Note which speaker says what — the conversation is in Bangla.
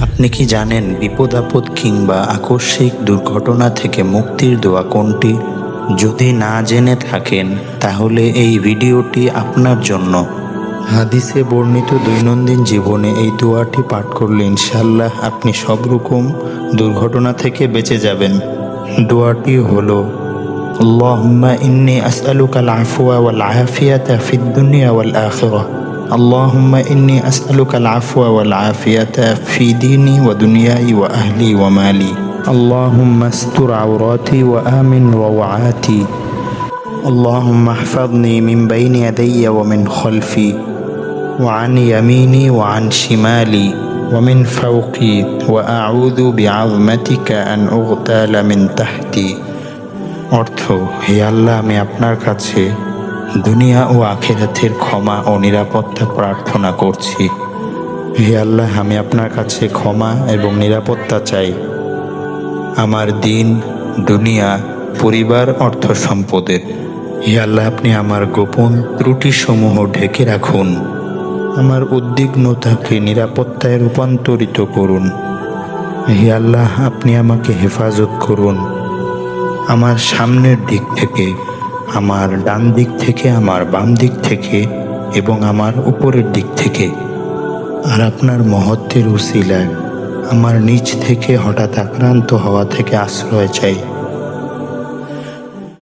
Speaker 1: আপনি কি জানেন বিপদ আপদ কিংবা আকস্মিক দুর্ঘটনা থেকে মুক্তির দোয়া কোনটি? যদি না জেনে থাকেন তাহলে এই ভিডিওটি আপনার জন্য। হাদিসে বর্ণিত দৈনন্দিন জীবনে এই দোয়াটি পাঠ করলে ইনশাআল্লাহ আপনি সব রকম দুর্ঘটনা থেকে বেঁচে যাবেন। দোয়াটি হলো আল্লাহুম্মা ইন্নী আসআলুকাল আফওয়া ওয়াল আফিয়াতা ফিদ দুনিয়া ওয়াল আখিরাহ। আল্লাহুম্মা ইন্নী আসআলুকাল আফওয়া ওয়াল আফিয়াতা ফি দীনি ওয়া দুনিয়াই ওয়া আহলি ওয়া মালি। আল্লাহুম্মা আস্তুর আওরাতি ওয়া আমিন রাওআতি। আল্লাহুম্মা ইহফাযনি মিন বাইনি ইয়াদাইয়া ওয়া মিন খালফি ওয়া আন ইয়ামিনি ওয়া আন শিমালি ওয়া মিন ফাওকি ওয়া আউযু বিআযমাতিকা আন উগতালা মিন তাহতি। অর্থ, হে আল্লাহ, আমি আপনার কাছে দুনিয়া ও আখিরাতের ক্ষমা ও নিরাপত্তা প্রার্থনা করছি। হে আল্লাহ, আমি আপনার কাছে ক্ষমা এবং নিরাপত্তা চাই আমার দিন, দুনিয়া, পরিবার, অর্থ সম্পদের। হে আল্লাহ, আপনি আমার গোপন ত্রুটিসমূহ ঢেকে রাখুন। আমার উদ্বিগ্নতাকে নিরাপত্তায় রূপান্তরিত করুন। হে আল্লাহ, আপনি আমাকে হেফাজত করুন আমার সামনের দিক থেকে, আমার ডান দিক থেকে, আমার বাম দিক থেকে এবং আমার উপরের দিক থেকে। আর আপনার মহত্বের উসিলায় আমার নিচ থেকে হঠাৎ আক্রান্ত হওয়া থেকে আশ্রয় চাই।